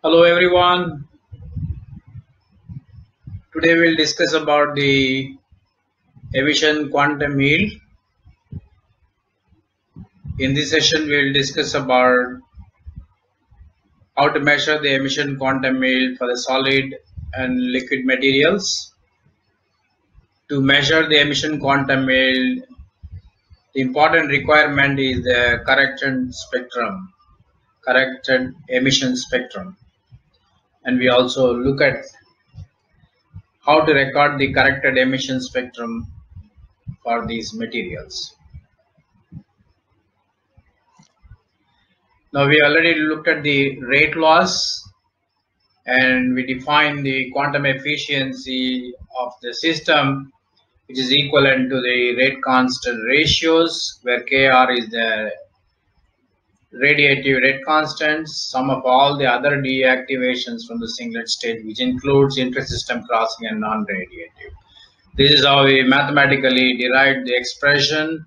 Hello everyone. Today we'll discuss about the emission quantum yield. In this session we'll discuss about how to measure the emission quantum yield for the solid and liquid materials. To measure the emission quantum yield, the important requirement is the corrected emission spectrum. And we also look at how to record the corrected emission spectrum for these materials. Now we already looked at the rate loss and we define the quantum efficiency of the system, which is equivalent to the rate constant ratios, where Kr is the radiative rate constant, sum of all the other deactivations from the singlet state, which includes inter-system crossing and non-radiative. This is how we mathematically derived the expression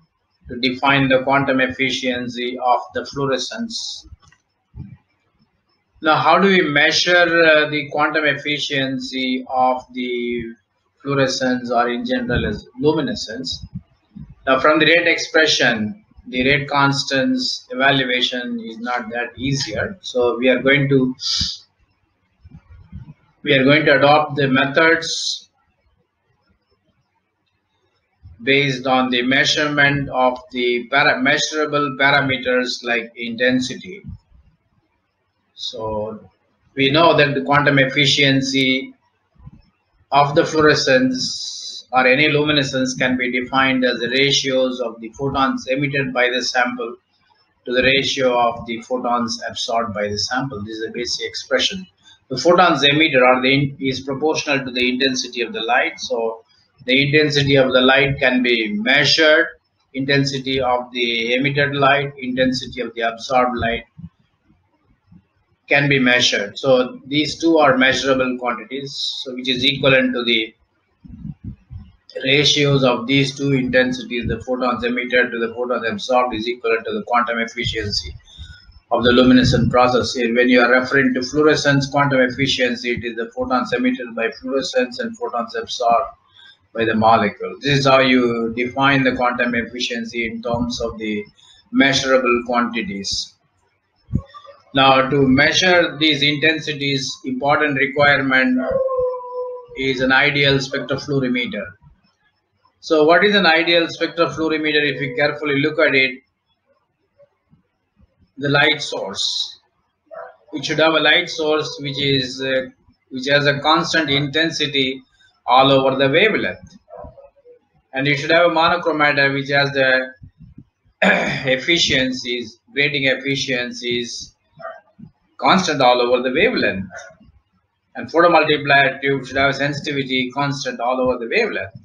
to define the quantum efficiency of the fluorescence. Now, how do we measure the quantum efficiency of the fluorescence, or in general as luminescence? Now, from the rate expression, the rate constants evaluation is not that easier. So we are going to adopt the methods based on the measurement of the measurable parameters like intensity. So we know that the quantum efficiency of the fluorescence or any luminescence can be defined as the ratios of the photons emitted by the sample to the ratio of the photons absorbed by the sample. This is a basic expression. The photons emitted is proportional to the intensity of the light. So the intensity of the light can be measured, intensity of the emitted light, intensity of the absorbed light can be measured. So these two are measurable quantities, so which is equivalent to the ratios of these two intensities, the photons emitted to the photons absorbed, is equivalent to the quantum efficiency of the luminescent process. When you are referring to fluorescence quantum efficiency, it is the photons emitted by fluorescence and photons absorbed by the molecule. This is how you define the quantum efficiency in terms of the measurable quantities. Now, to measure these intensities, important requirement is an ideal spectrofluorimeter. So what is an ideal spectrofluorimeter? If you carefully look at it, the light source. It should have a light source which has a constant intensity all over the wavelength. And you should have a monochromator which has the efficiencies, grading efficiencies, constant all over the wavelength. And photomultiplier tube should have a sensitivity constant all over the wavelength.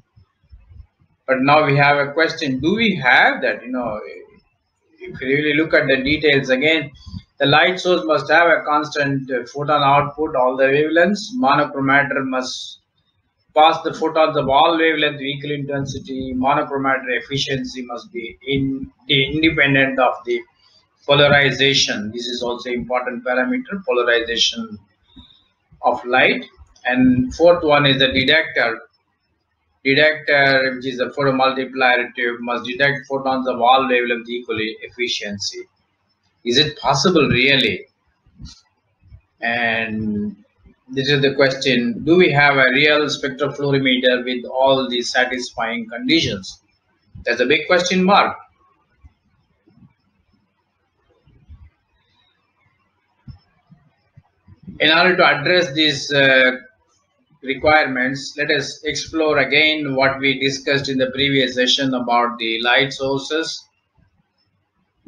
But now we have a question, do we have that? If you really look at the details again, the light source must have a constant photon output all the wavelengths. Monochromator must pass the photons of all wavelength equal intensity. Monochromator efficiency must be independent of the polarization. This is also important parameter, polarization of light. And fourth one is the detector. Detector, which is a photomultiplier tube, must detect photons of all wavelengths equally efficiency. Is it possible really? And this is the question, do we have a real spectrofluorimeter with all these satisfying conditions? That's a big question mark. In order to address these requirements, let us explore again what we discussed in the previous session about the light sources,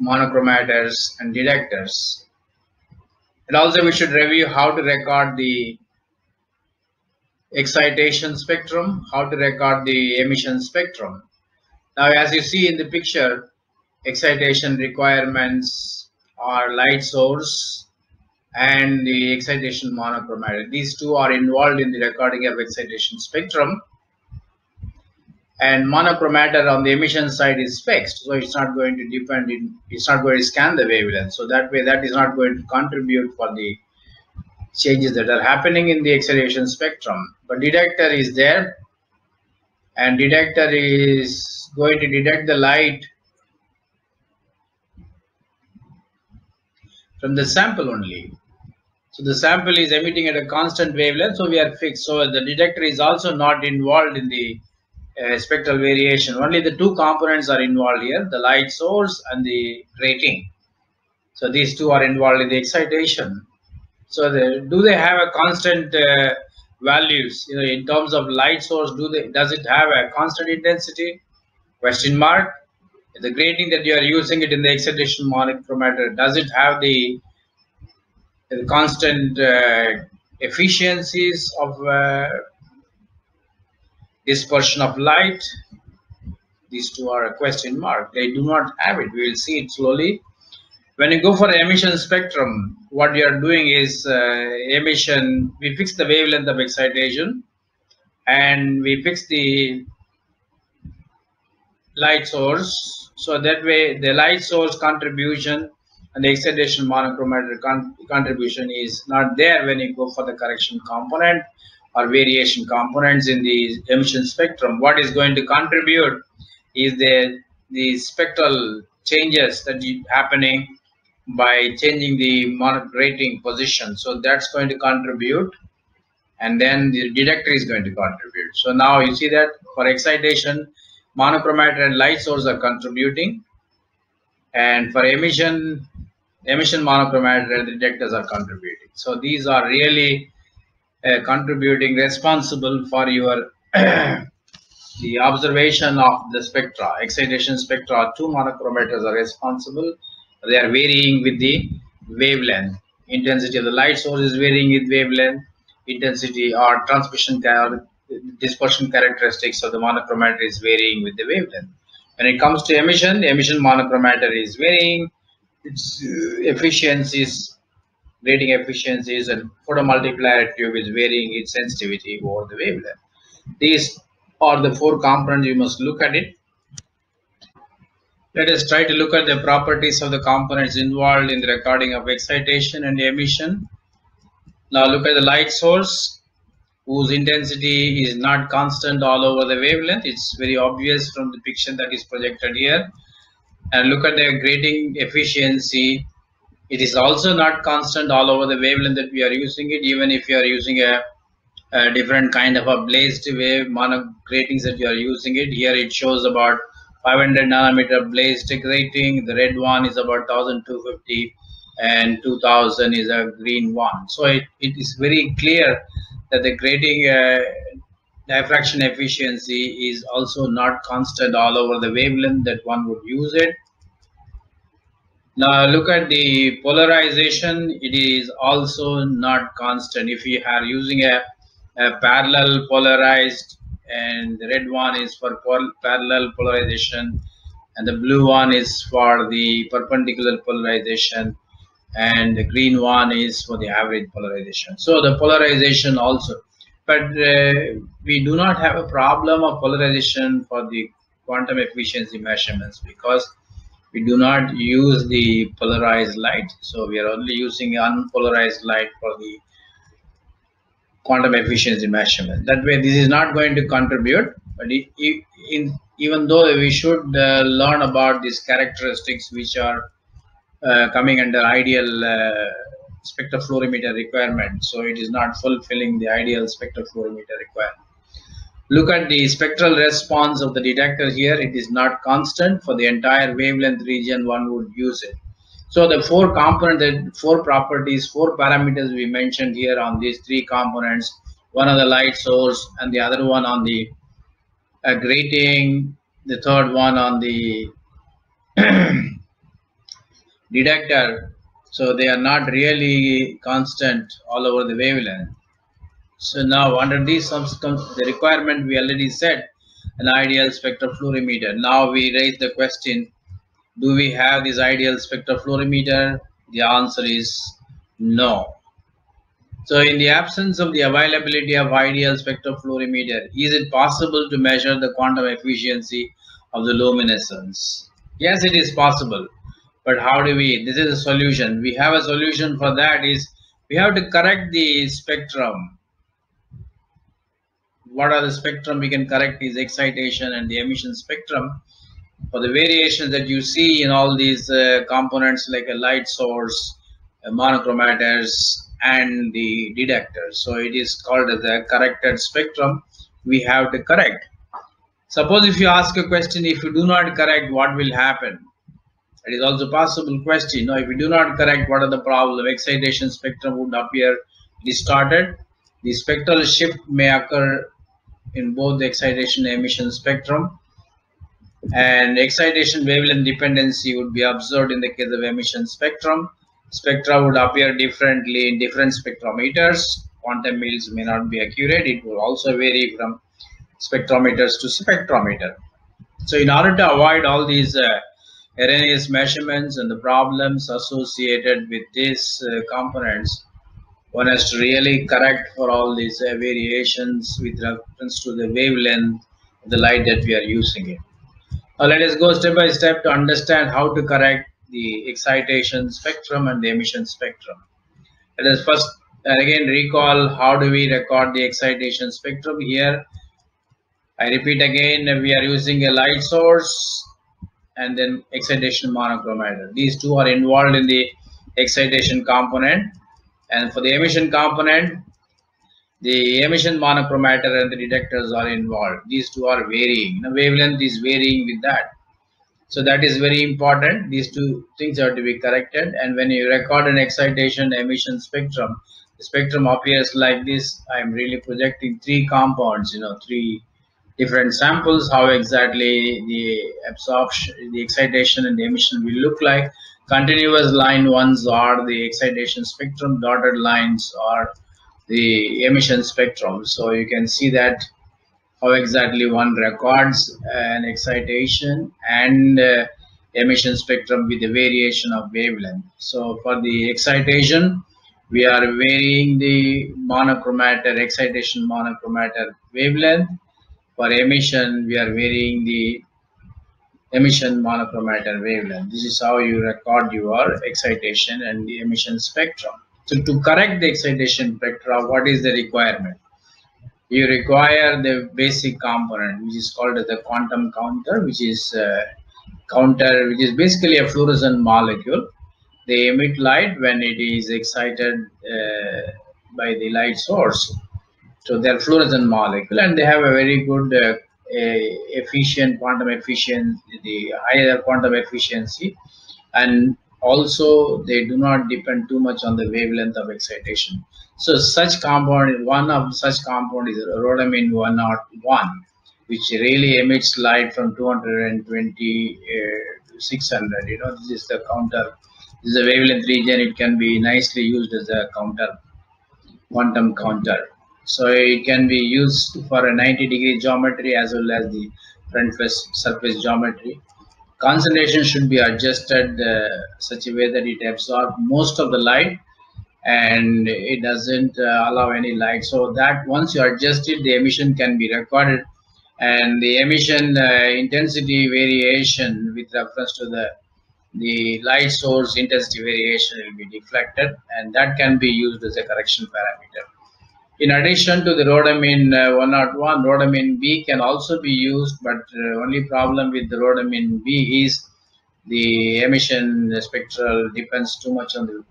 monochromators, and detectors. And also we should review how to record the excitation spectrum, how to record the emission spectrum. Now, as you see in the picture, excitation requirements are light source and the excitation monochromator. These two are involved in the recording of excitation spectrum. And monochromator on the emission side is fixed, so it's not going to it's not going to scan the wavelength. So that way, that is not going to contribute for the changes that are happening in the excitation spectrum. But detector is there, and detector is going to detect the light from the sample only. So the sample is emitting at a constant wavelength, so we are fixed. So the detector is also not involved in the spectral variation. Only the two components are involved here, the light source and the grating. So these two are involved in the excitation. So do they have a constant values? In terms of light source, does it have a constant intensity? Question mark. The grating that you are using it in the excitation monochromator, does it have the constant efficiencies of dispersion of light? These two are a question mark. They do not have it. We will see it slowly. When you go for emission spectrum, what you are doing is emission. We fix the wavelength of excitation, and we fix the light source. So that way, the light source contribution and the excitation monochromator contribution is not there when you go for the correction component or variation components in the emission spectrum. What is going to contribute is the spectral changes that is happening by changing the grating position. So that's going to contribute, and then the detector is going to contribute. So now you see that for excitation, monochromator and light source are contributing, and for emission monochromator and the detectors are contributing. So these are really contributing, responsible for your the observation of the spectra. Excitation spectra, two monochromators are responsible. They are varying with the wavelength. Intensity of the light source is varying with wavelength. Intensity or transmission dispersion characteristics of the monochromator is varying with the wavelength. When it comes to emission monochromator is varying its efficiencies, grating efficiencies, and photomultiplier tube is varying its sensitivity over the wavelength. These are the four components you must look at it. Let us try to look at the properties of the components involved in the recording of excitation and emission. Now look at the light source, whose intensity is not constant all over the wavelength. It's very obvious from the picture that is projected here. And look at the grating efficiency. It is also not constant all over the wavelength that we are using it. Even if you are using a different kind of a blazed wave mono gratings that you are using it, here it shows about 500 nanometer blazed grating. The red one is about 1250, and 2000 is a green one. So it is very clear that the grating diffraction efficiency is also not constant all over the wavelength that one would use it. Now look at the polarization. It is also not constant. If you are using a parallel polarized, and the red one is for parallel polarization, and the blue one is for the perpendicular polarization, and the green one is for the average polarization. So the polarization also, but we do not have a problem of polarization for the quantum efficiency measurements, because we do not use the polarized light. So we are only using unpolarized light for the quantum efficiency measurement. That way this is not going to contribute, but even though we should learn about these characteristics which are coming under ideal spectrofluorometer requirement, so it is not fulfilling the ideal spectrofluorometer requirement. Look at the spectral response of the detector here. It is not constant for the entire wavelength region. One would use it. So the four components, four properties, four parameters we mentioned here on these three components. One on the light source, and the other one on the grating, the third one on the detector. So they are not really constant all over the wavelength. So now under these circumstances, the requirement we already set an ideal spectrofluorometer. Now we raise the question, do we have this ideal spectrofluorometer? The answer is no. So in the absence of the availability of ideal spectrofluorometer, is it possible to measure the quantum efficiency of the luminescence? Yes, it is possible. But how do we? This is a solution. We have a solution for that, is We have to correct the spectrum. What are the spectrum we can correct is excitation and the emission spectrum for the variations that you see in all these components like a light source, monochromators and the detectors. So it is called as a corrected spectrum. We have to correct. Suppose if you ask a question, if you do not correct, what will happen? It is also a possible question. Now, if you do not correct, what are the problem? Excitation spectrum would appear distorted. The spectral shift may occur in both the excitation and emission spectrum, and excitation wavelength dependency would be observed in the case of emission spectrum. Spectra would appear differently in different spectrometers. Quantum fields may not be accurate. It will also vary from spectrometers to spectrometer. So in order to avoid all these erroneous measurements and the problems associated with these components, one has to really correct for all these variations with reference to the wavelength of the light that we are using it. Now let us go step by step to understand how to correct the excitation spectrum and the emission spectrum. Let us first again recall how do we record the excitation spectrum. Here I repeat again, we are using a light source and then excitation monochromator. These two are involved in the excitation component, and for the emission component, the emission monochromator and the detectors are involved. These two are varying. The wavelength is varying with that. So that is very important. These two things are to be corrected. And when you record an excitation emission spectrum, the spectrum appears like this. I am really projecting three compounds, three different samples, how exactly the absorption, the excitation and the emission will look like. Continuous line ones are the excitation spectrum, dotted lines are the emission spectrum. So you can see that how exactly one records an excitation and emission spectrum with the variation of wavelength. So for the excitation, we are varying the monochromator, excitation monochromator wavelength. For emission, we are varying the emission monochromator wavelength. This is how you record your excitation and the emission spectrum. So to correct the excitation spectra, what is the requirement? You require the basic component, which is called as the quantum counter, which is basically a fluorescent molecule. They emit light when it is excited by the light source. So they are fluorescent molecule, and they have a very good efficient quantum efficiency, the higher quantum efficiency, and also they do not depend too much on the wavelength of excitation. So such compound, one of such compound is rhodamine 101, which really emits light from 220 to 600. This is the counter. This is a wavelength region. It can be nicely used as a counter, quantum counter. So it can be used for a 90-degree geometry as well as the front surface geometry. Concentration should be adjusted such a way that it absorbs most of the light and it doesn't allow any light. So that once you adjust it, the emission can be recorded, and the emission intensity variation with reference to the light source intensity variation will be deflected, and that can be used as a correction parameter. In addition to the rhodamine 101, rhodamine B can also be used, but only problem with the rhodamine B is the emission spectral depends too much on the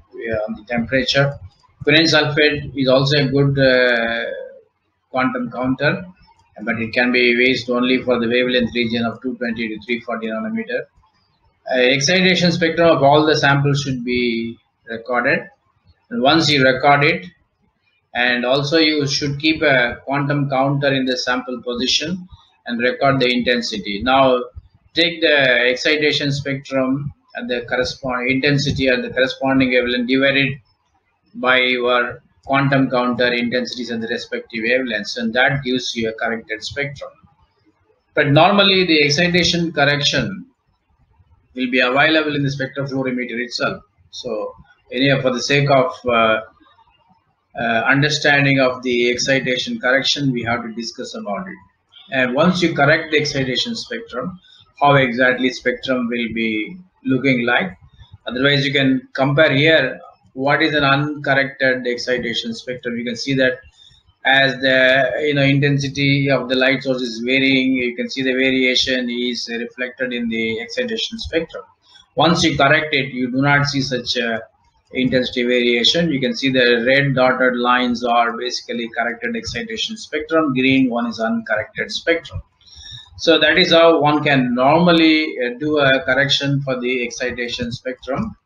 temperature. Quinine sulfate is also a good quantum counter, but it can be used only for the wavelength region of 220 to 340 nanometer. Excitation spectrum of all the samples should be recorded, and once you record it, and also you should keep a quantum counter in the sample position and record the intensity. Now take the excitation spectrum and the corresponding intensity at the corresponding wavelength, divide it by your quantum counter intensities and the respective wavelengths, and that gives you a corrected spectrum. But normally the excitation correction will be available in the spectrofluorometer itself. So anyhow, for the sake of understanding of the excitation correction, we have to discuss about it. And once you correct the excitation spectrum, how exactly spectrum will be looking like. Otherwise, you can compare here what is an uncorrected excitation spectrum. You can see that as the intensity of the light source is varying, you can see the variation is reflected in the excitation spectrum. Once you correct it, you do not see such intensity variation. You can see the red dotted lines are basically corrected excitation spectrum, green one is uncorrected spectrum. So that is how one can normally do a correction for the excitation spectrum.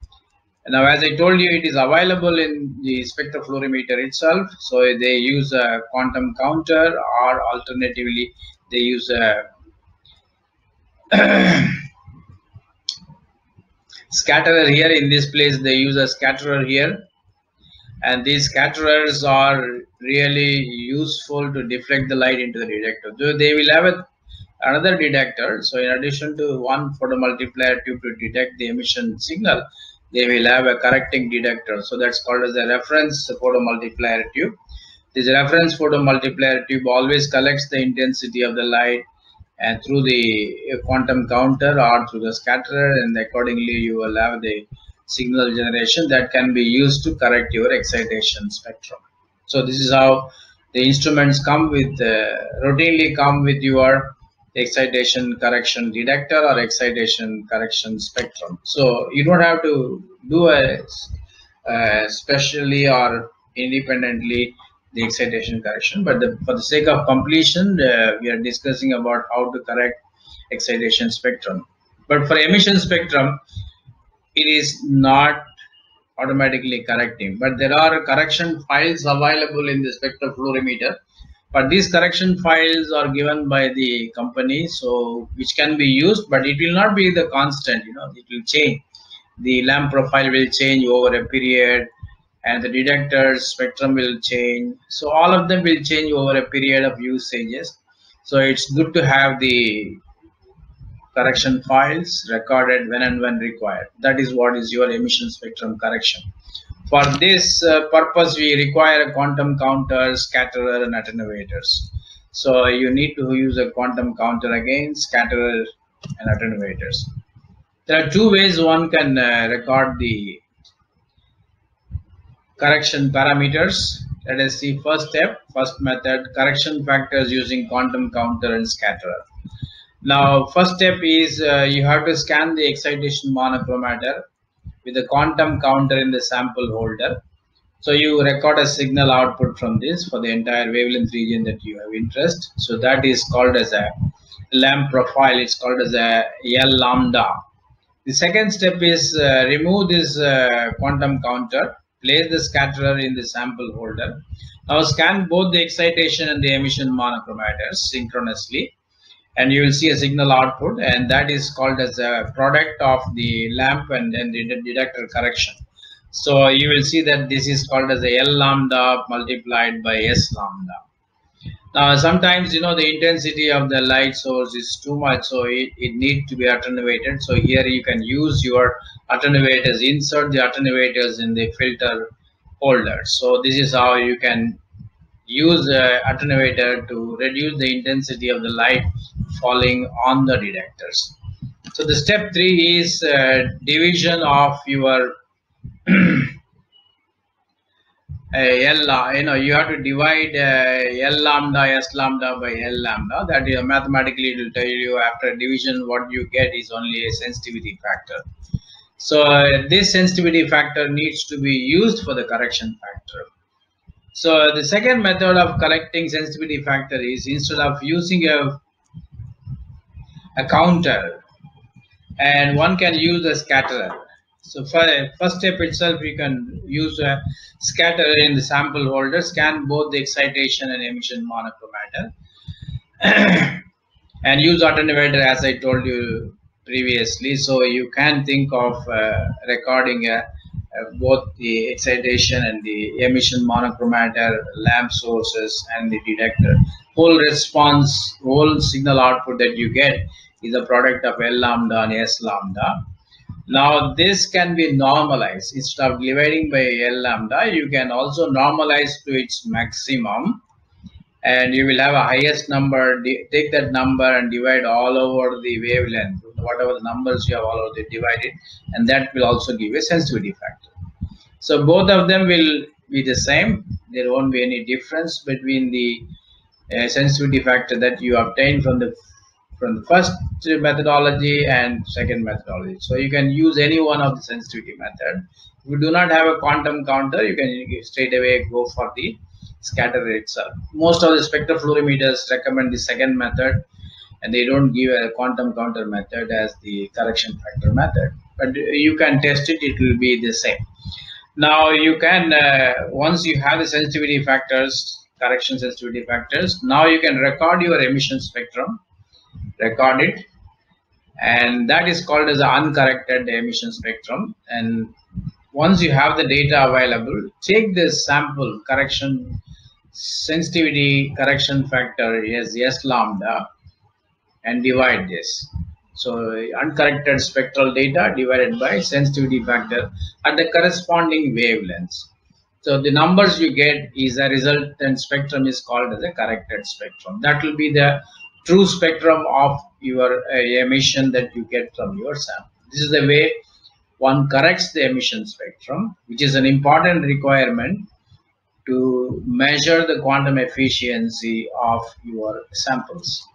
Now, as I told you, it is available in the spectrofluorometer itself. So they use a quantum counter, or alternatively, they use a scatterer here. In this place, they use a scatterer here. And these scatterers are really useful to deflect the light into the detector. So they will have another detector. So in addition to one photomultiplier tube to detect the emission signal, they will have a correcting detector. So that's called as a reference photomultiplier tube. This reference photomultiplier tube always collects the intensity of the light and through the quantum counter or through the scatterer, and accordingly you will have the signal generation that can be used to correct your excitation spectrum. So this is how the instruments come with routinely come with your excitation correction detector or excitation correction spectrum. So you don't have to do a specially or independently the excitation correction, but for the sake of completion, we are discussing about how to correct excitation spectrum. But for emission spectrum, it is not automatically correcting, but there are correction files available in the spectrofluorometer. But these correction files are given by the company, so which can be used, but it will not be the constant. It will change. The lamp profile will change over a period, and the detector spectrum will change. So all of them will change over a period of usages. So it's good to have the correction files recorded when and when required. That is what is your emission spectrum correction. For this purpose, we require a quantum counter, scatterer, and attenuators. So you need to use a quantum counter again, scatterer, and attenuators. There are two ways one can record the correction parameters. Let us see first step, first method, correction factors using quantum counter and scatterer. Now, first step is you have to scan the excitation monochromator with a quantum counter in the sample holder. So you record a signal output from this for the entire wavelength region that you have interest. So that is called as a lamp profile. It's called as a L lambda. The second step is remove this quantum counter, place the scatterer in the sample holder. Now scan both the excitation and the emission monochromators synchronously, and you will see a signal output, and that is called as a product of the lamp and then the detector correction. So you will see that this is called as a L lambda multiplied by S lambda. Now sometimes the intensity of the light source is too much, so it needs to be attenuated. So here you can use your attenuators, insert the attenuators in the filter holder. So this is how you can use attenuator to reduce the intensity of the light falling on the detectors. So the step 3 is division of your L, you have to divide L lambda, S lambda by L lambda. That is mathematically it will tell you after division what you get is only a sensitivity factor. So this sensitivity factor needs to be used for the correction factor. So the second method of collecting sensitivity factor is instead of using a counter, and one can use a scatterer. So for first step itself, you can use a scatterer in the sample holder, scan both the excitation and emission monochromator, and use attenuator as I told you previously. So you can think of recording both the excitation and the emission monochromator, lamp sources, and the detector. Whole response, whole signal output that you get is a product of L lambda and S lambda. Now this can be normalized. Instead of dividing by L lambda, you can also normalize to its maximum, and you will have a highest number. Take that number and divide all over the wavelength, whatever the numbers you have all over, divide it, and that will also give a sensitivity factor. So both of them will be the same. There won't be any difference between the sensitivity factor that you obtain from the first methodology and second methodology. So you can use any one of the sensitivity method. If you do not have a quantum counter, you can straight away go for the scatter rate itself. Most of the spectrofluorometers recommend the second method, and they don't give a quantum counter method as the correction factor method. But you can test it; it will be the same. Now you can once you have the sensitivity factors, correction sensitivity factors, now you can record your emission spectrum, record it, and that is called as the uncorrected emission spectrum. And once you have the data available, take this sample correction sensitivity correction factor is S lambda and divide this. So uncorrected spectral data divided by sensitivity factor at the corresponding wavelengths. So the numbers you get is a resultant spectrum is called as a corrected spectrum. That will be the true spectrum of your emission that you get from your sample. This is the way one corrects the emission spectrum, which is an important requirement to measure the quantum efficiency of your samples.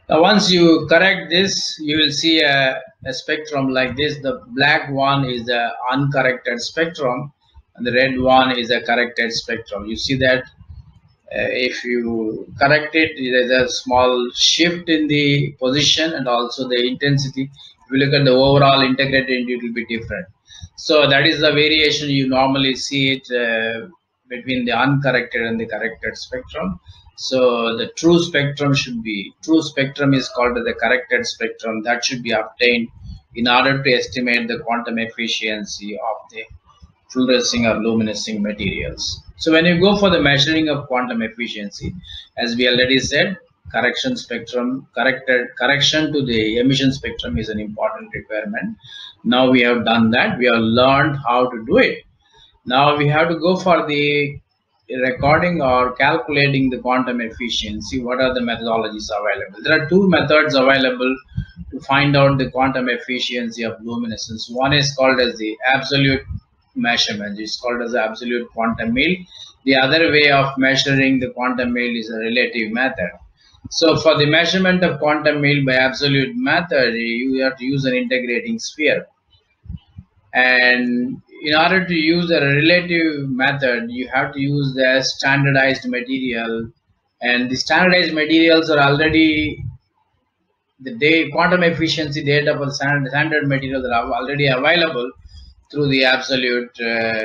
Now, once you correct this, you will see a spectrum like this. The black one is the uncorrected spectrum, and the red one is a corrected spectrum. You see that if you correct it, there is a small shift in the position and also the intensity. If you look at the overall integrated, it will be different. So that is the variation you normally see it between the uncorrected and the corrected spectrum. So the true spectrum is called the corrected spectrum that should be obtained in order to estimate the quantum efficiency of the fluorescing or luminescing materials. So when you go for the measuring of quantum efficiency, as we already said, correction to the emission spectrum is an important requirement. Now we have done that. We have learned how to do it. Now we have to go for the recording or calculating the quantum efficiency. What are the methodologies available? There are two methods available to find out the quantum efficiency of luminescence. One is called as the absolute measurement. It's called as the absolute quantum mil. The other way of measuring the quantum mil is a relative method. So for the measurement of quantum mil by absolute method, you have to use an integrating sphere. And in order to use a relative method, you have to use the standardized material, and the standardized materials are already quantum efficiency data for the standard materials are already available through the absolute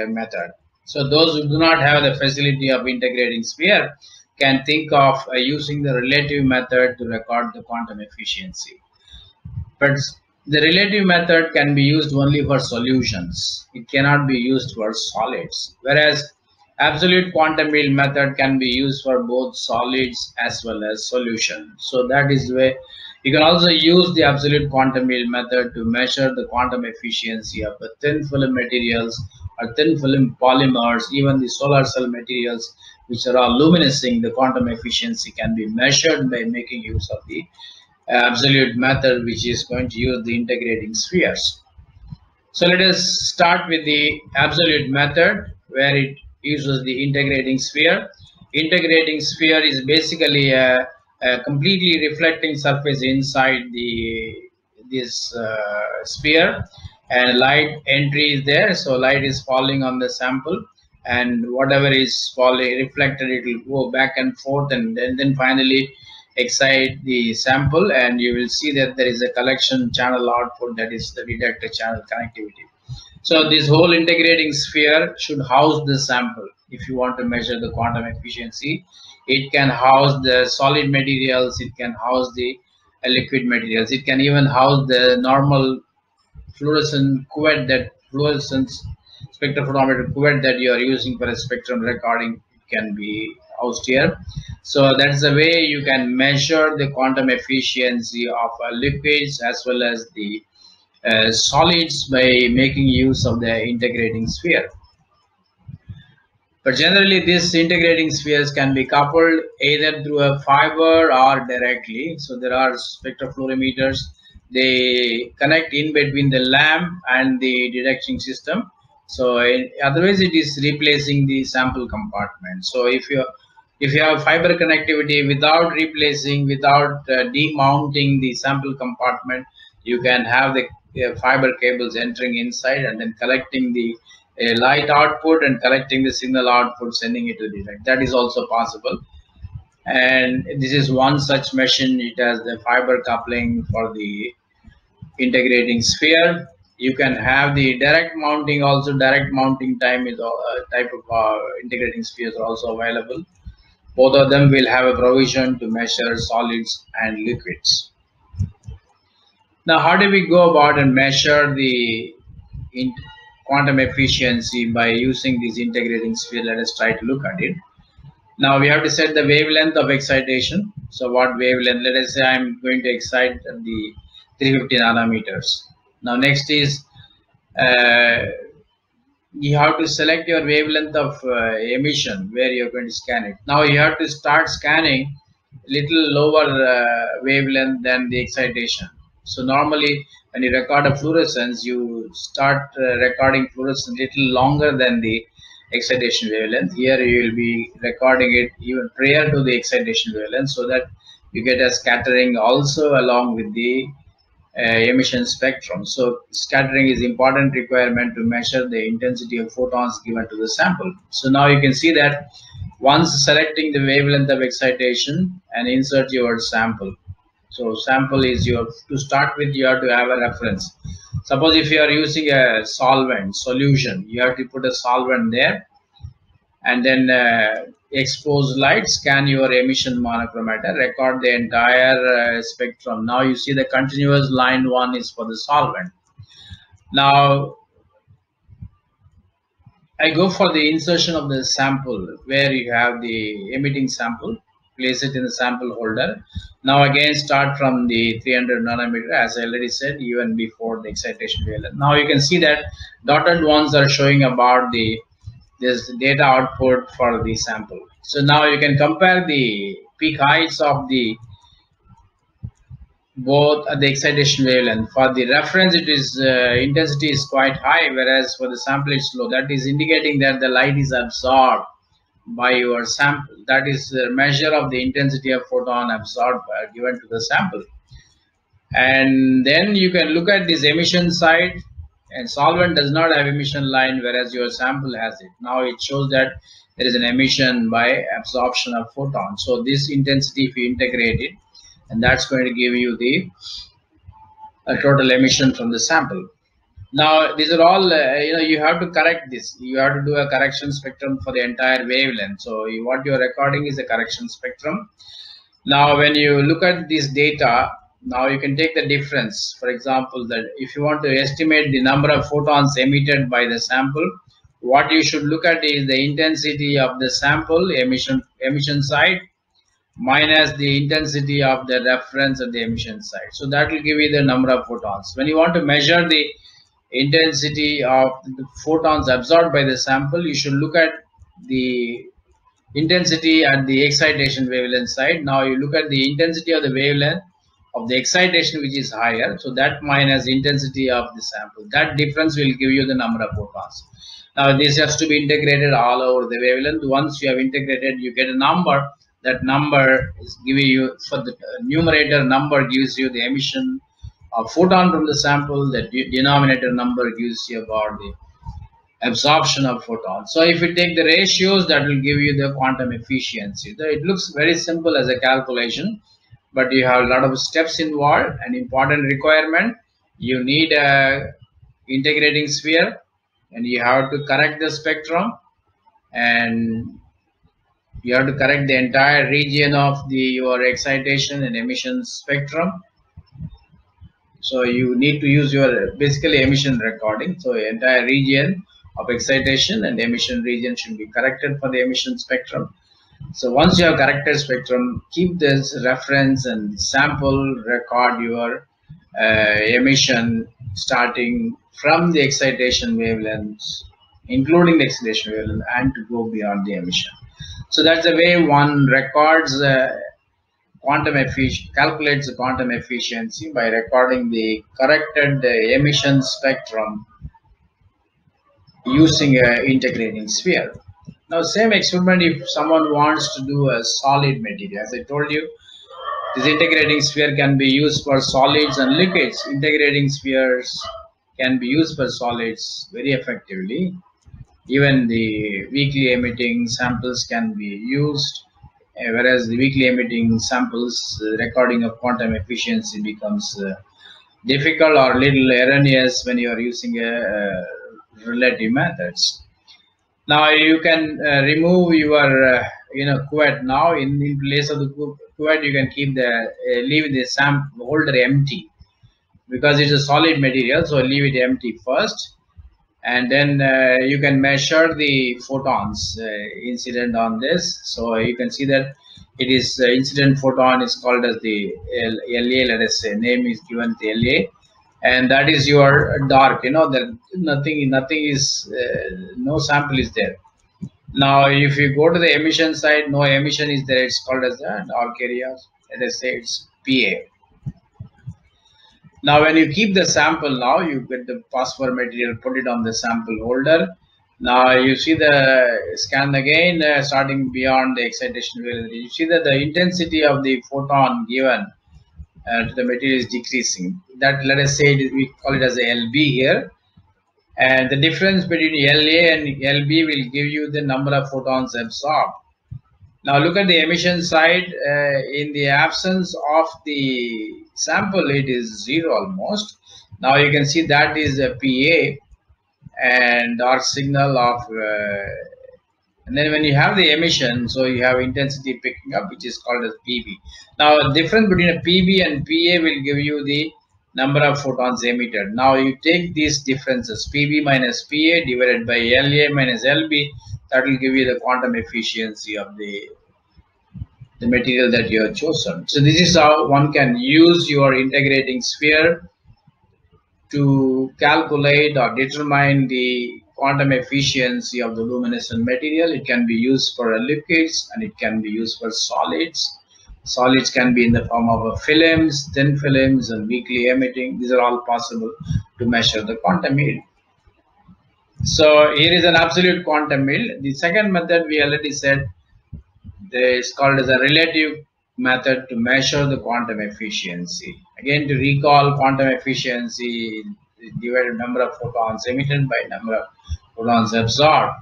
method. So those who do not have the facility of integrating sphere can think of using the relative method to record the quantum efficiency. But the relative method can be used only for solutions. It cannot be used for solids. Whereas absolute quantum mil method can be used for both solids as well as solution. So that is where you can also use the absolute quantum mil method to measure the quantum efficiency of the thin film materials or thin film polymers, even the solar cell materials which are all luminescing. The quantum efficiency can be measured by making use of the absolute method, which is going to use the integrating spheres. So let us start with the absolute method, where it uses the integrating sphere. Integrating sphere is basically a completely reflecting surface inside this sphere, and light entry is there, so light is falling on the sample, and whatever is falling reflected, it will go back and forth, and then finally excite the sample, and you will see that there is a collection channel output, that is the detector channel connectivity. So this whole integrating sphere should house the sample. If you want to measure the quantum efficiency, it can house the solid materials, it can house the liquid materials, it can even house the normal fluorescent cuvette, that fluorescence spectrophotometer cuvette that you are using for a spectrum recording. It can be housed here. So that's the way you can measure the quantum efficiency of liquids as well as the solids by making use of the integrating sphere. But generally, these integrating spheres can be coupled either through a fiber or directly. So there are spectrofluorometers. They connect in between the lamp and the detecting system. So otherwise, it is replacing the sample compartment. So if you have fiber connectivity without replacing, without demounting the sample compartment, you can have the fiber cables entering inside and then collecting the light output and collecting the signal output, sending it to the detector. That is also possible. And this is one such machine. It has the fiber coupling for the integrating sphere. You can have the direct mounting also. Direct mounting time is a type of integrating spheres are also available. Both of them will have a provision to measure solids and liquids. Now, how do we go about and measure the quantum efficiency by using this integrating sphere? Let us try to look at it. Now, we have to set the wavelength of excitation. So, what wavelength? Let us say I am going to excite the 350 nanometers. Now, next is you have to select your wavelength of emission where you're going to scan it. Now you have to start scanning little lower wavelength than the excitation. So normally when you record a fluorescence, you start recording fluorescence little longer than the excitation wavelength. Here you will be recording it even prior to the excitation wavelength, so that you get a scattering also along with the emission spectrum. So scattering is important requirement to measure the intensity of photons given to the sample. So now you can see that once selecting the wavelength of excitation and insert your sample. So sample is your, to start with you have to have a reference. Suppose if you are using a solvent solution, you have to put a solvent there and then expose light, scan your emission monochromator, record the entire spectrum. Now you see the continuous line one is for the solvent. Now I go for the insertion of the sample where you have the emitting sample, place it in the sample holder. Now again start from the 300 nanometer, as I already said, even before the excitation wavelength. Now you can see that dotted ones are showing about this data output for the sample. So now you can compare the peak heights of the both at the excitation wavelength. For the reference, it is intensity is quite high, whereas for the sample it's low. That is indicating that the light is absorbed by your sample. That is the measure of the intensity of photon absorbed given to the sample. And then you can look at this emission side, and solvent does not have emission line, whereas your sample has it. Now it shows that there is an emission by absorption of photons. So this intensity, if you integrate it, and that's going to give you the total emission from the sample. Now these are all you have to correct this. You have to do a correction spectrum for the entire wavelength. So what you're recording is a correction spectrum. Now when you look at this data, now you can take the difference. For example, that if you want to estimate the number of photons emitted by the sample, what you should look at is the intensity of the sample emission side minus the intensity of the reference at the emission side. So that will give you the number of photons. When you want to measure the intensity of the photons absorbed by the sample, you should look at the intensity at the excitation wavelength side. Now you look at the intensity of the wavelength of the excitation, which is higher, so that minus intensity of the sample. That difference will give you the number of photons. Now this has to be integrated all over the wavelength. Once you have integrated, you get a number. That number is giving you, for the numerator number gives you the emission of photon from the sample. The denominator number gives you about the absorption of photons. So if you take the ratios, that will give you the quantum efficiency. So it looks very simple as a calculation, but you have a lot of steps involved. An important requirement, you need a integrating sphere, and you have to correct the spectrum, and you have to correct the entire region of your excitation and emission spectrum. So you need to use your basically emission recording. So the entire region of excitation and emission region should be corrected for the emission spectrum. So once you have corrected spectrum, keep this reference and sample, record your emission starting from the excitation wavelengths including the excitation wavelength, and to go beyond the emission. So that's the way one records quantum efficiency, calculates the quantum efficiency by recording the corrected emission spectrum using an integrating sphere. Now, same experiment if someone wants to do a solid material. As I told you, this integrating sphere can be used for solids and liquids. Integrating spheres can be used for solids very effectively. Even the weakly emitting samples can be used, whereas the weakly emitting samples, recording of quantum efficiency becomes difficult or little erroneous when you are using relative methods. Now you can remove your cuvette. Now in place of the cuvette, you can keep the leave the sample holder empty, because it's a solid material. So leave it empty first, and then you can measure the photons incident on this. So you can see that it is incident photon is called as the LA. Let us say name is given the LA, and that is your dark. That nothing is no sample is there. Now if you go to the emission side, no emission is there. It's called as the dark area. Let us say it's PA. Now when you keep the sample, now you get the phosphor material, put it on the sample holder. Now you see the scan again, starting beyond the excitation wavelength. You see that the intensity of the photon given to the material is decreasing. That, let us say, we call it as a LB here. And the difference between LA and LB will give you the number of photons absorbed. Now look at the emission side. In the absence of the sample, it is 0 almost. Now you can see that is a PA and dark signal of and then when you have the emission, so you have intensity picking up, which is called as PB. Now the difference between a PB and PA will give you the number of photons emitted. Now you take these differences, PB minus PA divided by LA minus LB, that will give you the quantum efficiency of the material that you have chosen. So this is how one can use your integrating sphere to calculate or determine the quantum efficiency of the luminescent material. It can be used for liquids and it can be used for solids. Solids can be in the form of films, thin films, and weakly emitting. These are all possible to measure the quantum yield. So here is an absolute quantum yield. The second method we already said is called as a relative method to measure the quantum efficiency. Again, to recall, quantum efficiency is divided number of photons emitted by number of photons absorbed.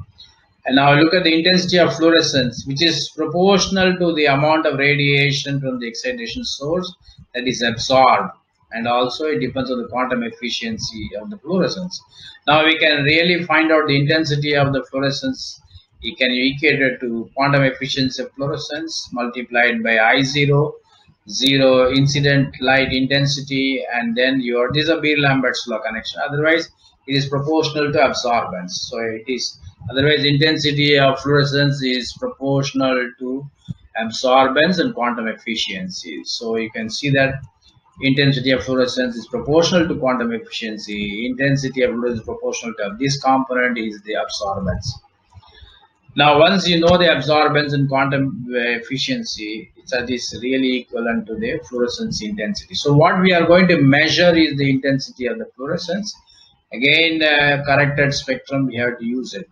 And now look at the intensity of fluorescence, which is proportional to the amount of radiation from the excitation source that is absorbed. And also it depends on the quantum efficiency of the fluorescence. Now we can really find out the intensity of the fluorescence. You can equate it to quantum efficiency of fluorescence multiplied by I0, 0 incident light intensity, and then this is a Beer-Lambert's law connection. Otherwise, it is proportional to absorbance. So it is, otherwise intensity of fluorescence is proportional to absorbance and quantum efficiency. So you can see that intensity of fluorescence is proportional to quantum efficiency. Intensity of fluorescence is proportional to this component is the absorbance. Now, once you know the absorbance and quantum efficiency, it is really equivalent to the fluorescence intensity. So what we are going to measure is the intensity of the fluorescence. Again, corrected spectrum, we have to use it.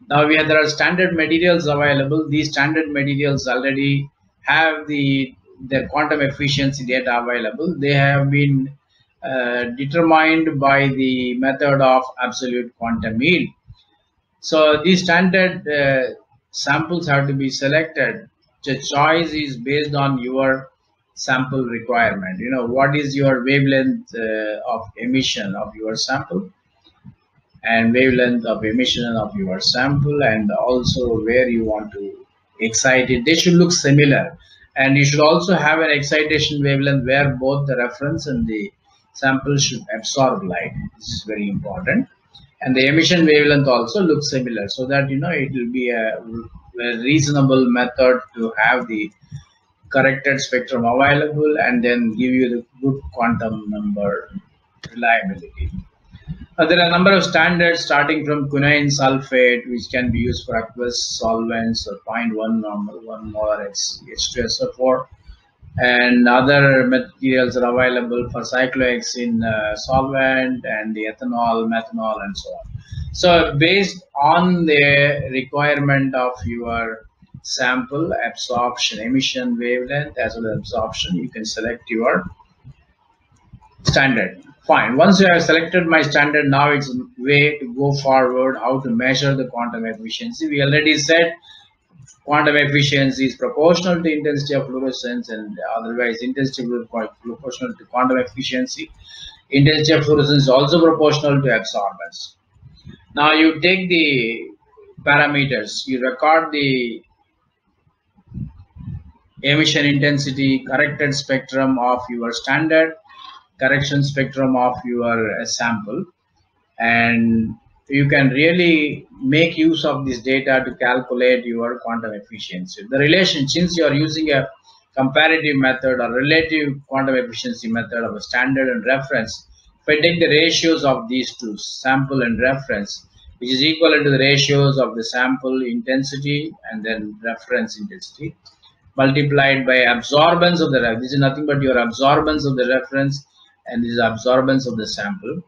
Now there are standard materials available. These standard materials already have their quantum efficiency data available. They have been determined by the method of absolute quantum yield. So these standard samples have to be selected. The choice is based on your sample requirement. What is your wavelength of emission of your sample, and wavelength of emission of your sample, and also where you want to excite it. They should look similar, and you should also have an excitation wavelength where both the reference and the sample should absorb light. This is very important. And the emission wavelength also looks similar, so that it will be a reasonable method to have the corrected spectrum available and then give you the good quantum number reliability. There are a number of standards starting from quinine sulfate, which can be used for aqueous solvents, or 0.1 normal, 1 molar H2SO4, and other materials are available for cyclohexene solvent and the ethanol, methanol, and so on. So based on the requirement of your sample, absorption, emission wavelength, as well as absorption, you can select your standard. Fine. Once you have selected my standard, now it's a way to go forward how to measure the quantum efficiency. We already said quantum efficiency is proportional to intensity of fluorescence, and otherwise intensity is proportional to quantum efficiency. Intensity of fluorescence is also proportional to absorbance. Now you take the parameters, you record the emission intensity, corrected spectrum of your standard, correction spectrum of your sample, and you can really make use of this data to calculate your quantum efficiency. The relation, since you are using a comparative method or relative quantum efficiency method of a standard and reference, if I take the ratios of these two, sample and reference, which is equivalent to the ratios of the sample intensity and then reference intensity, multiplied by absorbance of the reference. This is nothing but your absorbance of the reference, and this is absorbance of the sample,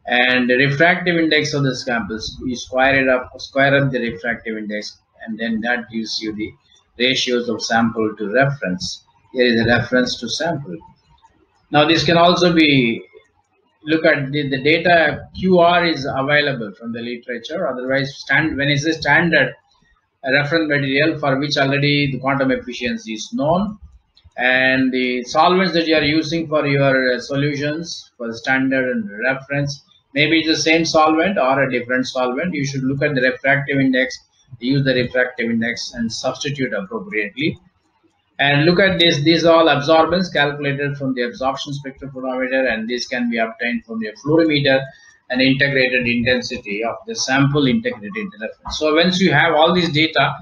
and the refractive index of the samples. You square up the refractive index, and then that gives you the ratios of sample to reference. Here is a reference to sample. Now this can also be, look at the data QR is available from the literature. Otherwise, when it says standard, a reference material for which already the quantum efficiency is known, and the solvents that you are using for your solutions for standard and reference, maybe it's the same solvent or a different solvent. You should look at the refractive index, use the refractive index and substitute appropriately. And look at this, these are all absorbance calculated from the absorption spectrophotometer, and this can be obtained from the fluorometer and integrated intensity of the sample integrated into reference. So once you have all this data,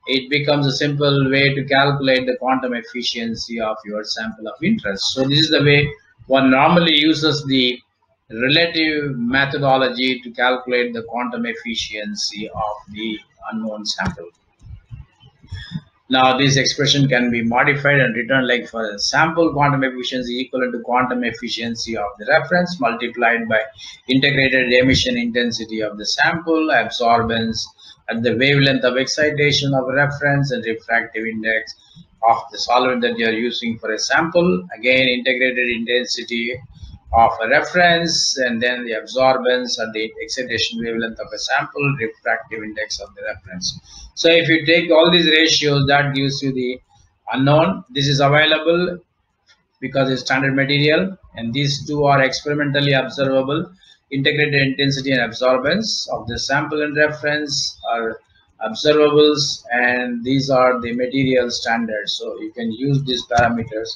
it becomes a simple way to calculate the quantum efficiency of your sample of interest. So this is the way one normally uses the relative methodology to calculate the quantum efficiency of the unknown sample. Now this expression can be modified and written like for a sample quantum efficiency equivalent to quantum efficiency of the reference multiplied by integrated emission intensity of the sample, absorbance at the wavelength of excitation of reference, and refractive index of the solvent that you are using for a sample. Again, integrated intensity of a reference, and then the absorbance at the excitation wavelength of a sample, refractive index of the reference. So if you take all these ratios, that gives you the unknown. This is available because it's standard material, and these two are experimentally observable. Integrated intensity and absorbance of the sample and reference are observables, and these are the material standards. So you can use these parameters,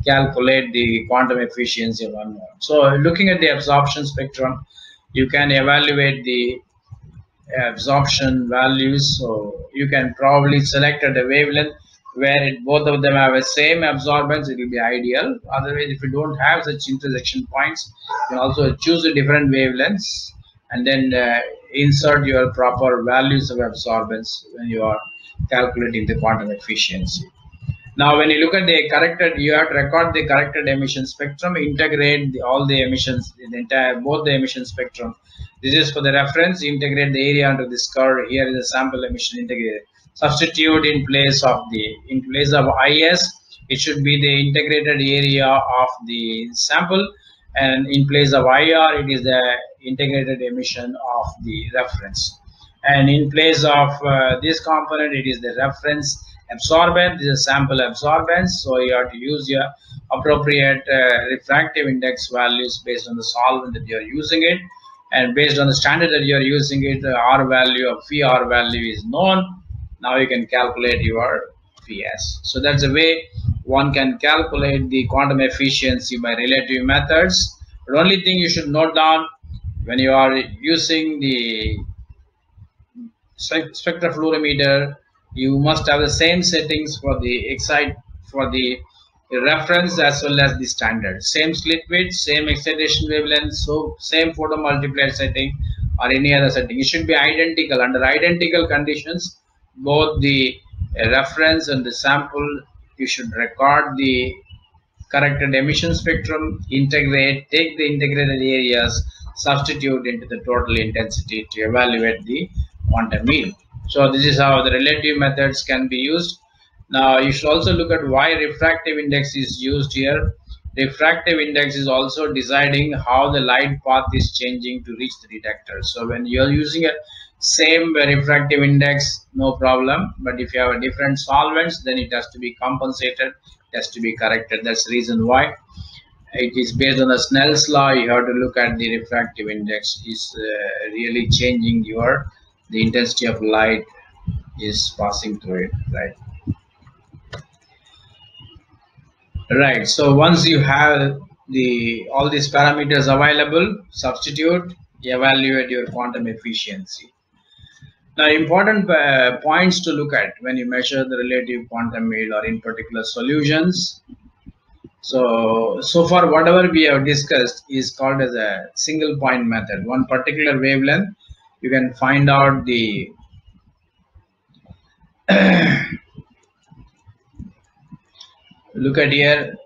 calculate the quantum efficiency of unknown. So looking at the absorption spectrum, you can evaluate the absorption values. So you can probably select at a wavelength where both of them have the same absorbance. It will be ideal. Otherwise, if you don't have such intersection points, you can also choose a different wavelengths and then insert your proper values of absorbance when you are calculating the quantum efficiency. Now, when you look at the corrected, you have to record the corrected emission spectrum, integrate all the emissions, both the emission spectrum. This is for the reference. Integrate the area onto this curve. Here is the sample emission integrated. Substitute in place of IS, it should be the integrated area of the sample, and in place of IR, it is the integrated emission of the reference. And in place of this component, it is the reference absorbance. This is sample absorbance. So you have to use your appropriate refractive index values based on the solvent that you are using it, and based on the standard that you are using it, R value of PR value is known. Now you can calculate your PS. So that's the way one can calculate the quantum efficiency by relative methods. The only thing you should note down when you are using the spectrofluorometer, you must have the same settings for the the reference as well as the standard. Same slit width, same excitation wavelength, so same photomultiplier setting or any other setting. It should be identical. Under identical conditions, both the reference and the sample, you should record the corrected emission spectrum, integrate, take the integrated areas, substitute into the total intensity to evaluate the quantum mean. So this is how the relative methods can be used. Now you should also look at why refractive index is used here. Refractive index is also deciding how the light path is changing to reach the detector. So when you are using a same refractive index, no problem, but if you have a different solvents, then it has to be compensated, it has to be corrected. That's the reason why it is based on the Snell's law. You have to look at the refractive index is really changing the intensity of light is passing through it, right. So once you have all these parameters available, substitute, evaluate your quantum efficiency. Now, important points to look at when you measure the relative quantum yield or in particular solutions. So far whatever we have discussed is called as a single point method. One particular wavelength, you can find out the look at here,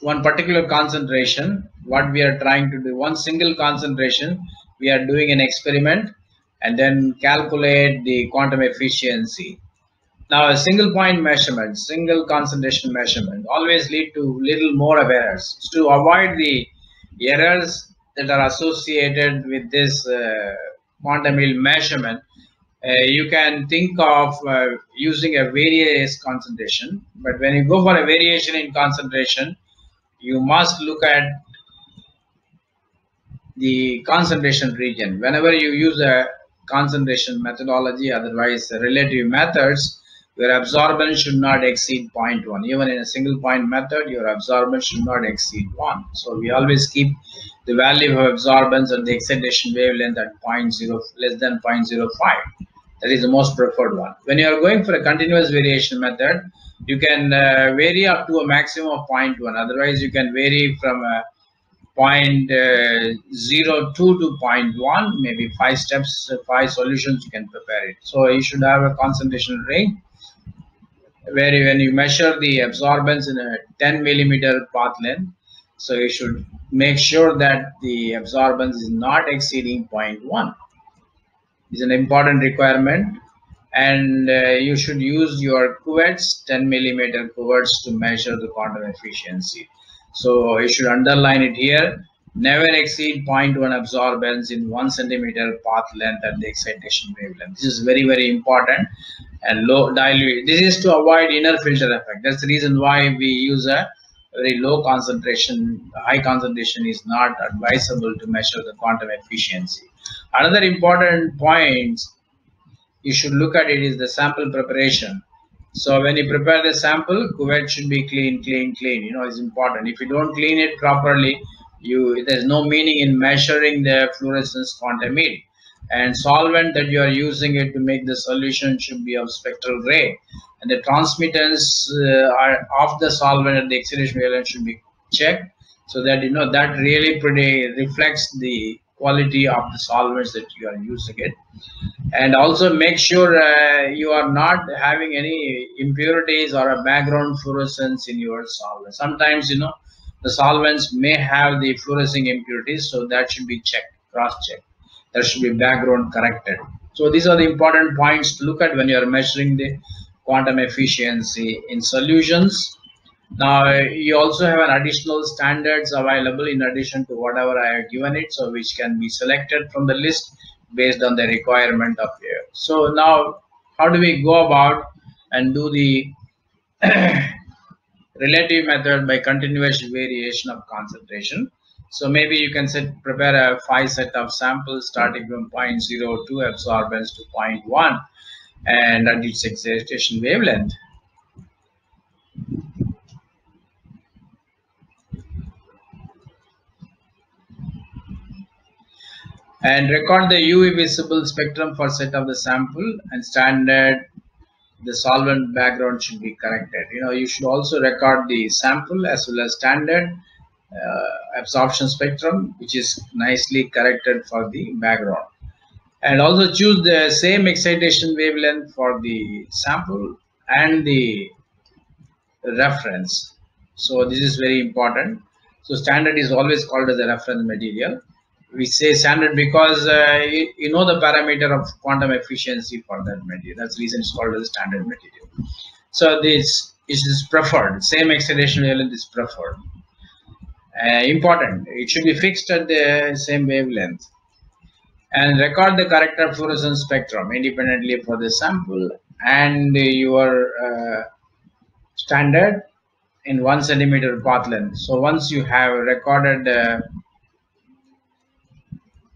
one particular concentration, what we are trying to do, one single concentration, we are doing an experiment and then calculate the quantum efficiency. Now a single point measurement, single concentration measurement always lead to little more of errors. To avoid the errors that are associated with this quantum yield measurement, you can think of using a various concentration. But when you go for a variation in concentration, you must look at the concentration region. Whenever you use a concentration methodology, otherwise relative methods, your absorbance should not exceed 0.1. Even in a single point method, your absorbance should not exceed 1. So we always keep the value of absorbance and the excitation wavelength at 0.0, less than 0.05. That is the most preferred one. When you are going for a continuous variation method, you can vary up to a maximum of 0.1. Otherwise, you can vary from 0.02 to 0.1, maybe 5 steps, 5 solutions you can prepare it. So you should have a concentration range where when you measure the absorbance in a 10 millimeter path length, so you should make sure that the absorbance is not exceeding 0.1. It's an important requirement, and you should use your cuvettes, 10 millimeter cuvettes, to measure the quantum efficiency. So you should underline it here. Never exceed 0.1 absorbance in 1 centimeter path length at the excitation wavelength. This is very, very important. And low dilute. This is to avoid inner filter effect. That's the reason why we use a very low concentration. High concentration is not advisable to measure the quantum efficiency. Another important point you should look at it is the sample preparation. So when you prepare the sample, cuvette should be clean. You know, it's important. If you don't clean it properly, there's no meaning in measuring the fluorescence quantum yield. And solvent that you are using it to make the solution should be of spectral gray. And the transmittance of the solvent at the excitation wavelength should be checked, so that that really reflects the quality of the solvents that you are using it. And also make sure you are not having any impurities or a background fluorescence in your solvent. Sometimes the solvents may have the fluorescing impurities, so that should be checked, cross-checked. There should be background corrected. So these are the important points to look at when you are measuring the quantum efficiency in solutions. Now you also have an additional standards available in addition to whatever I have given it, so which can be selected from the list based on the requirement of here. So now how do we go about and do the relative method by continuous variation of concentration? So maybe you can prepare a 5 set of samples starting from 0.02 absorbance to 0.1 and at its excitation wavelength. And record the UV visible spectrum for set of the sample and standard the solvent background should be corrected. You should also record the sample as well as standard absorption spectrum, which is nicely corrected for the background. And also choose the same excitation wavelength for the sample and the reference. So this is very important. So standard is always called as a reference material. We say standard because you know the parameter of quantum efficiency for that material. That's the reason it's called as a standard material. So this is preferred. Same excitation wavelength is preferred. Important. It should be fixed at the same wavelength. And record the corrected fluorescence spectrum independently for the sample and your standard in 1 centimeter path length. So once you have recorded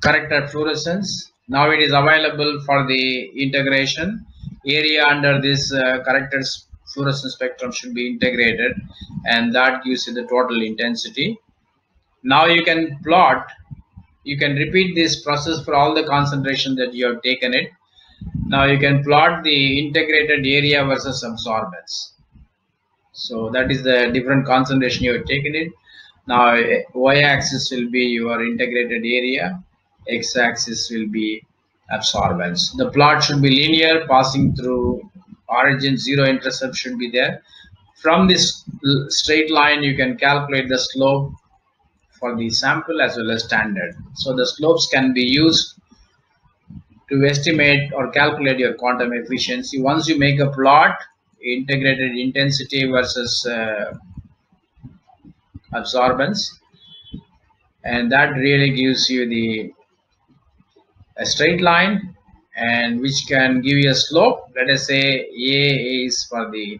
corrected fluorescence, now it is available for the integration. Area under this corrected fluorescence spectrum should be integrated, and that gives you the total intensity. Now you can plot. You can repeat this process for all the concentration that you have taken it. Now you can plot the integrated area versus absorbance. So that is the different concentration you have taken it. Now y-axis will be your integrated area, x-axis will be absorbance. The plot should be linear, passing through origin, zero intercept should be there. From this straight line you can calculate the slope for the sample as well as standard. So the slopes can be used to estimate or calculate your quantum efficiency. Once you make a plot, integrated intensity versus absorbance, and that really gives you a straight line, and which can give you a slope. Let us say A is for the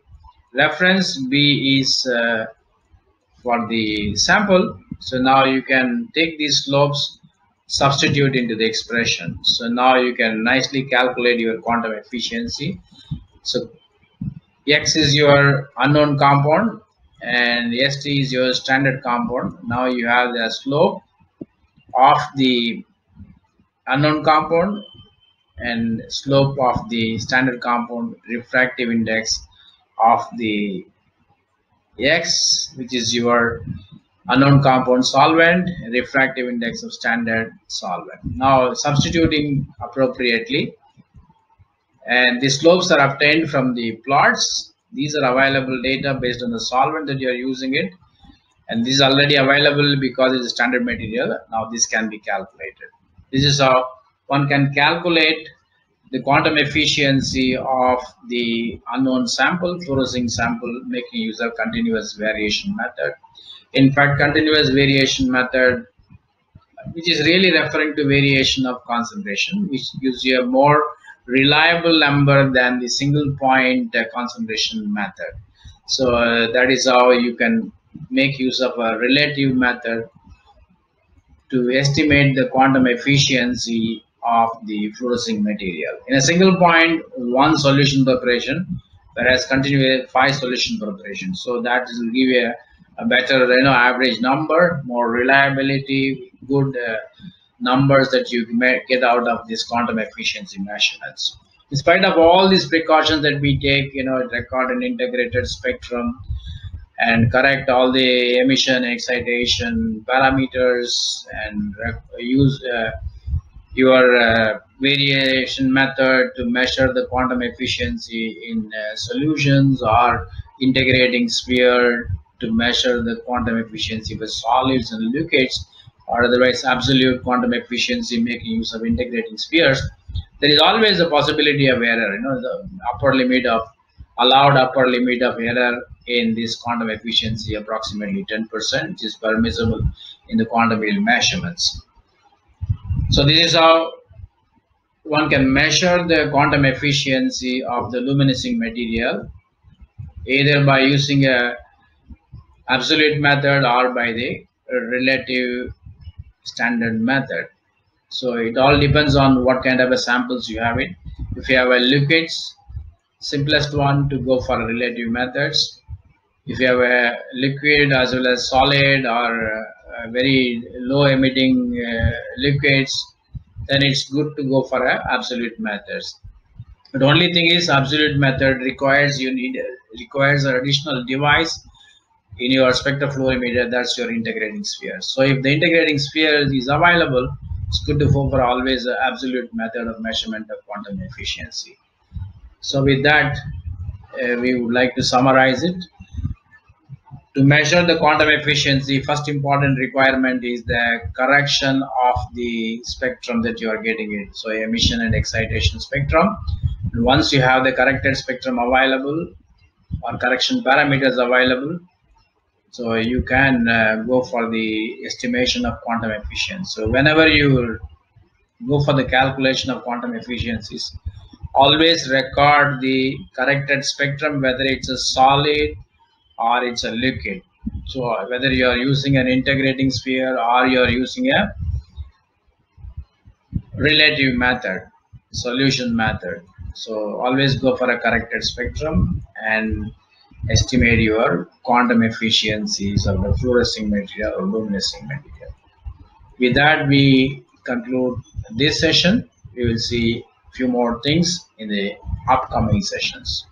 reference, B is for the sample. So now you can take these slopes, substitute into the expression. So now you can nicely calculate your quantum efficiency. So X is your unknown compound and ST is your standard compound. Now you have the slope of the unknown compound and slope of the standard compound, refractive index of the X, which is your unknown compound solvent, refractive index of standard solvent. Now substituting appropriately, and the slopes are obtained from the plots. These are available data based on the solvent that you are using it, and this is already available because it's a standard material. Now this can be calculated. This is how one can calculate the quantum efficiency of the unknown sample, fluorescing sample, making use of continuous variation method. In fact, continuous variation method, which is really referring to variation of concentration, which gives you a more reliable number than the single point concentration method. So that is how you can make use of a relative method to estimate the quantum efficiency of the fluorescing material. In a single point, one solution preparation, whereas continuous 5 solution preparation. So that will give you a better average number, more reliability, good numbers that you may get out of this quantum efficiency measurements. In spite of all these precautions that we take, record an integrated spectrum and correct all the emission, excitation parameters, and use your variation method to measure the quantum efficiency in solutions, or integrating sphere to measure the quantum efficiency with solids and liquids, or otherwise absolute quantum efficiency making use of integrating spheres. There is always a possibility of error. The allowed upper limit of error in this quantum efficiency approximately 10%, which is permissible in the quantum field measurements. So this is how one can measure the quantum efficiency of the luminescing material, either by using a absolute method or by the relative standard method. So it all depends on what kind of a samples you have it. If you have a liquids, simplest one to go for relative methods. If you have a liquid as well as solid or very low emitting liquids, then it's good to go for absolute methods. The only thing is absolute method requires requires an additional device in your spectrofluorimeter. That's your integrating sphere. So if the integrating sphere is available, it's good to go for always the absolute method of measurement of quantum efficiency. So with that, we would like to summarize it. To measure the quantum efficiency, first important requirement is the correction of the spectrum that you are getting it. So emission and excitation spectrum. And once you have the corrected spectrum available or correction parameters available, so you can go for the estimation of quantum efficiency. So whenever you go for the calculation of quantum efficiencies, always record the corrected spectrum, whether it's a solid or it's a liquid. So whether you are using an integrating sphere or you are using a relative method, solution method, so always go for a corrected spectrum and estimate your quantum efficiencies of the fluorescing material or luminescing material. With that, we conclude this session. We will see a few more things in the upcoming sessions.